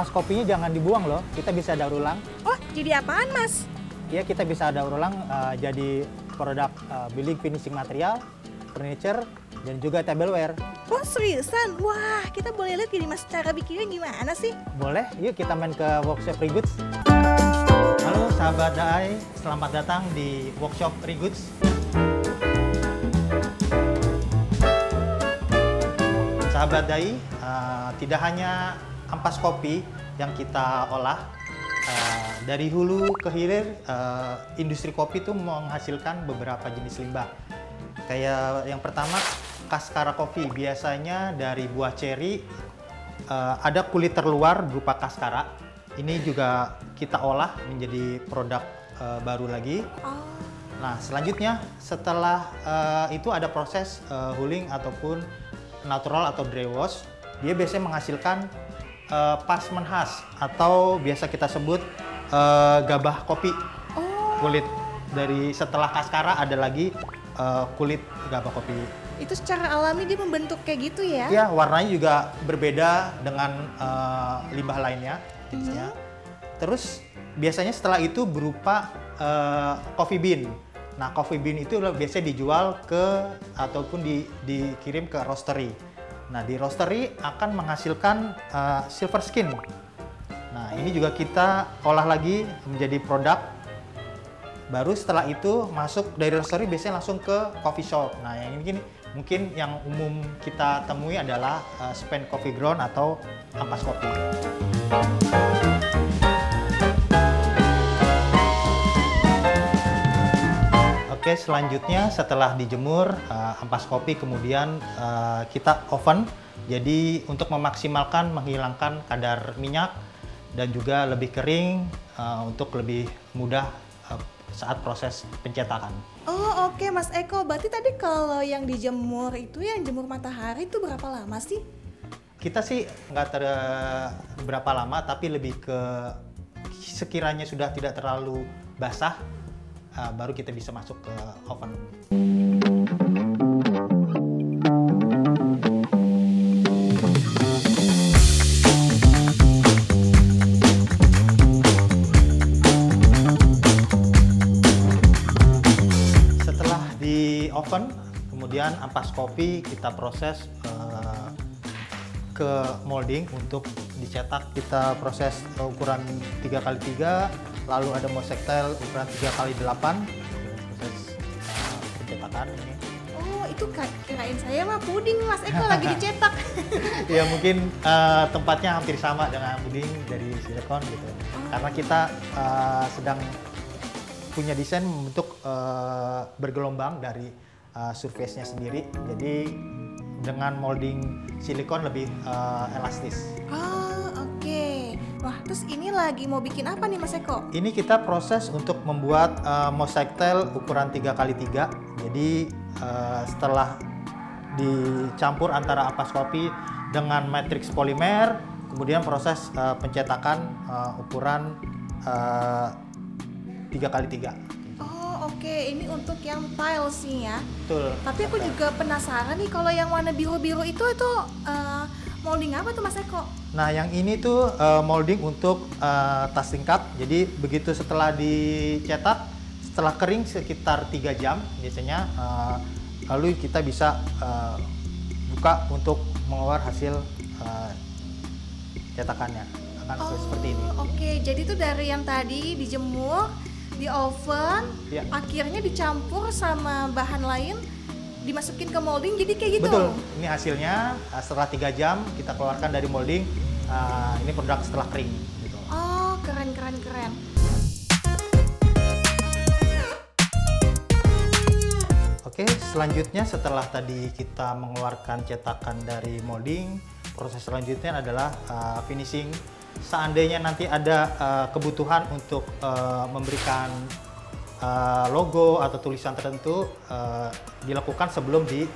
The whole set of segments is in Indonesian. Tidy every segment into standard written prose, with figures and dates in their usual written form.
ampas kopinya jangan dibuang loh, kita bisa daur ulang. Oh, jadi apaan, Mas? Ya, kita bisa daur ulang jadi produk building finishing material, furniture, dan juga tableware. Oh, seriusan? Wah, kita boleh lihat gini, Mas, cara bikinnya gimana sih? Boleh, yuk kita main ke workshop Rigoods. Halo sahabat DAI, selamat datang di workshop Rigoods. Sahabat DAI, tidak hanya ampas kopi yang kita olah, dari hulu ke hilir, industri kopi itu menghasilkan beberapa jenis limbah. Kayak yang pertama, kaskara kopi. Biasanya dari buah ceri, ada kulit terluar berupa kaskara. Ini juga kita olah menjadi produk baru lagi. Nah, selanjutnya setelah itu ada proses hulling ataupun natural atau dry wash. Dia biasanya menghasilkan parchment husk atau biasa kita sebut gabah kopi. Kulit dari setelah kaskara ada lagi kulit gabah kopi. Itu secara alami dia membentuk kayak gitu ya? Ya, warnanya juga berbeda dengan limbah lainnya jenisnya. Terus biasanya setelah itu berupa coffee bean. Nah, coffee bean itu biasanya dijual ke ataupun dikirim ke roastery. Nah, di roastery akan menghasilkan silver skin. Nah, ini juga kita olah lagi menjadi produk. Baru setelah itu masuk dari roastery biasanya langsung ke coffee shop. Nah, yang ini mungkin yang umum kita temui adalah spent coffee ground atau ampas kopi. Oke, selanjutnya setelah dijemur ampas kopi kemudian kita oven. Jadi untuk memaksimalkan menghilangkan kadar minyak dan juga lebih kering untuk lebih mudah saat proses pencetakan. Oh, oke, Mas Eko. Berarti tadi kalau yang dijemur itu yang jemur matahari itu berapa lama sih? Kita sih nggak berapa lama, tapi lebih ke sekiranya sudah tidak terlalu basah, baru kita bisa masuk ke oven. Setelah di oven, kemudian ampas kopi kita proses ke molding untuk dicetak. Kita proses ukuran 3x3, lalu ada mosaic tile ukuran 3x8 proses pencetakan ini. Oh, itu kirain saya mah puding, Mas Eko lagi dicetak. Ya, mungkin tempatnya hampir sama dengan puding dari silikon gitu. Karena kita sedang punya desain membentuk bergelombang dari surface-nya sendiri. Jadi dengan molding silikon lebih elastis. Oh, oke. Wah, terus ini lagi mau bikin apa nih, Mas Eko? Ini kita proses untuk membuat mosaic tile ukuran 3x3. Jadi setelah dicampur antara ampas kopi dengan matrix polimer, kemudian proses pencetakan ukuran 3x3. Oke, ini untuk yang tiles nih ya. Betul. Tapi aku juga penasaran nih, kalau yang warna biru-biru itu molding apa tuh, Mas Eko? Nah, yang ini tuh molding untuk tas tingkat. Jadi begitu setelah dicetak, setelah kering sekitar 3 jam biasanya, lalu kita bisa buka untuk mengeluarkan hasil cetakannya. Akan seperti ini. Oke, jadi tuh dari yang tadi dijemur, di oven, ya, akhirnya dicampur sama bahan lain, dimasukin ke molding, jadi kayak gitu. Betul, ini hasilnya setelah 3 jam kita keluarkan dari molding. Ini produk setelah kering gitu. Oh, keren. Oke, selanjutnya setelah tadi kita mengeluarkan cetakan dari molding, proses selanjutnya adalah finishing. Seandainya nanti ada kebutuhan untuk memberikan logo atau tulisan tertentu, dilakukan sebelum di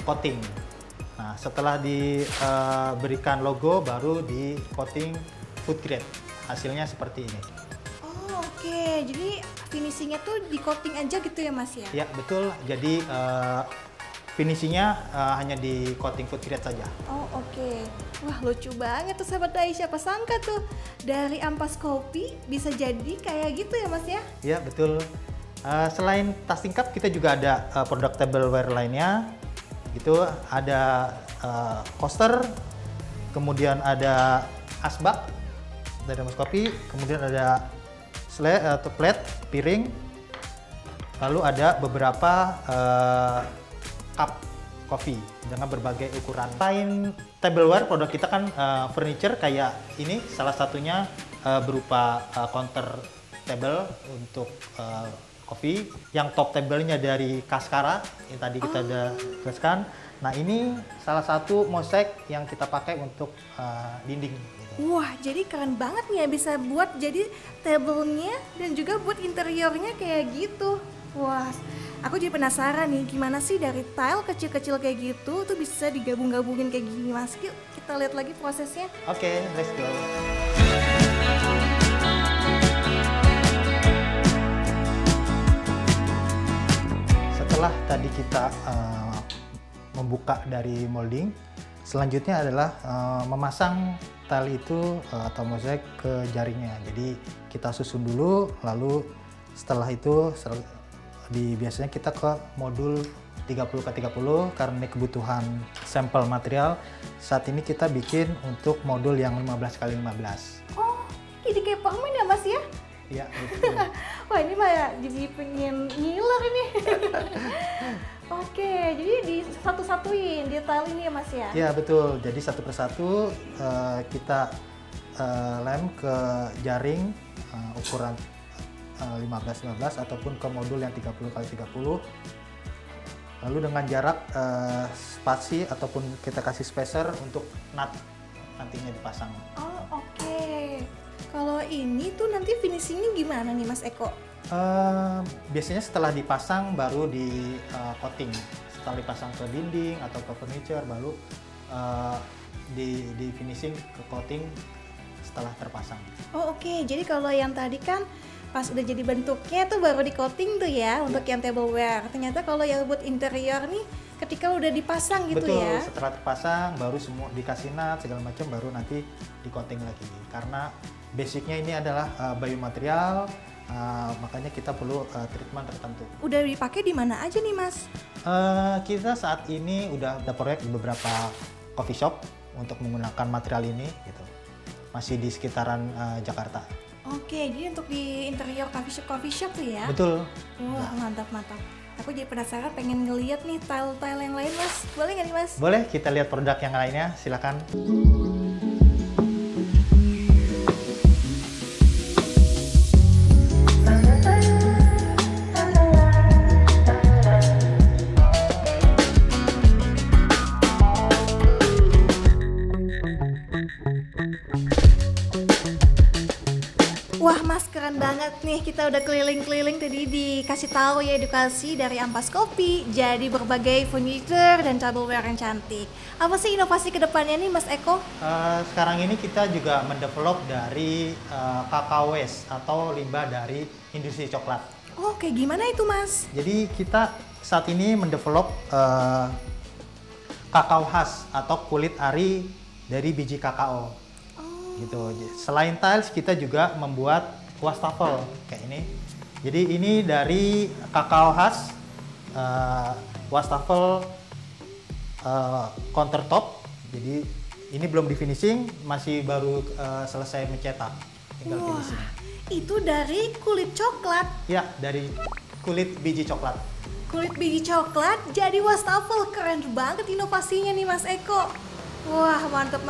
coating. Nah, setelah diberikan logo baru di coating food grade. Hasilnya seperti ini. Oh, oke. Jadi finishingnya tuh di coating aja gitu ya, Mas ya? Ya, betul. Jadi finishingnya hanya di coating food grade saja. Oh oke. Wah lucu banget tuh sahabat Dai, siapa sangka tuh dari ampas kopi bisa jadi kayak gitu ya Mas ya? Ya betul. Selain tas tingkap kita juga ada produk tableware lainnya. Itu ada coaster, kemudian ada asbak dari ampas kopi, kemudian ada plate, piring, lalu ada beberapa cup kopi dengan berbagai ukuran. Selain tableware, produk kita kan furniture kayak ini, salah satunya berupa counter table untuk kopi. Yang top table-nya dari Cascara, yang tadi kita udah jelaskan. Nah ini salah satu mosaik yang kita pakai untuk dinding. Wah, jadi keren banget nih ya bisa buat jadi tablenya dan juga buat interiornya kayak gitu. Wah, aku jadi penasaran nih gimana sih dari tile kecil-kecil kayak gitu tuh bisa digabung-gabungin kayak gini Mas. Yuk kita lihat lagi prosesnya. Oke, let's go. Setelah tadi kita membuka dari molding, selanjutnya adalah memasang tali itu atau mosaik ke jaringnya. Jadi kita susun dulu, lalu setelah itu biasanya kita ke modul 30x30 karena ini kebutuhan sampel material. Saat ini kita bikin untuk modul yang 15x15. Oh, jadi kayak permen ya Mas ya? Iya, betul. Wah ini mah ya jadi pengen ngiler ini. Oke, jadi satu-satuin detail ini ya Mas ya? Iya betul, jadi satu persatu kita lem ke jaring ukuran 15x15 ataupun ke modul yang 30x30. Lalu dengan jarak spasi ataupun kita kasih spacer untuk nut nantinya dipasang. Oh oke. Kalau ini tuh nanti finishingnya gimana nih Mas Eko? Biasanya setelah dipasang baru di coating. Setelah dipasang ke dinding atau ke furniture baru di finishing ke coating setelah terpasang. Oh oke. Jadi kalau yang tadi kan pas udah jadi bentuknya tuh baru di coating tuh ya untuk yang tableware. Ternyata kalau yang buat interior nih ketika udah dipasang gitu. Betul, ya. setelah terpasang baru semua dikasih nut segala macam baru nanti di coating lagi. Karena basicnya ini adalah biomaterial, makanya kita perlu treatment tertentu. Udah dipakai di mana aja nih Mas? Kita saat ini udah ada proyek di beberapa coffee shop untuk menggunakan material ini gitu. Masih di sekitaran Jakarta. Oke, jadi untuk di interior coffee shop tuh ya? Betul. Wah, mantap. Aku jadi penasaran pengen ngeliat nih tile-tile yang lain Mas. Boleh nggak nih Mas? Boleh, kita lihat produk yang lainnya, silakan. Wah Mas keren banget nih, kita udah keliling-keliling tadi dikasih tahu ya edukasi dari ampas kopi, jadi berbagai furniture dan tableware yang cantik. Apa sih inovasi kedepannya nih Mas Eko? Sekarang ini kita juga mendevelop dari kakao waste atau limbah dari industri coklat. Oh kayak gimana itu Mas? Jadi kita saat ini mendevelop kakao khas atau kulit ari dari biji kakao. Gitu. Selain tiles kita juga membuat wastafel kayak ini. Jadi ini dari kakao khas, wastafel countertop. Jadi ini belum di finishing, masih baru selesai mencetak, tinggal finishing. Itu dari kulit coklat? Ya, dari kulit biji coklat. Kulit biji coklat jadi wastafel, keren banget inovasinya nih Mas Eko. Wah mantep.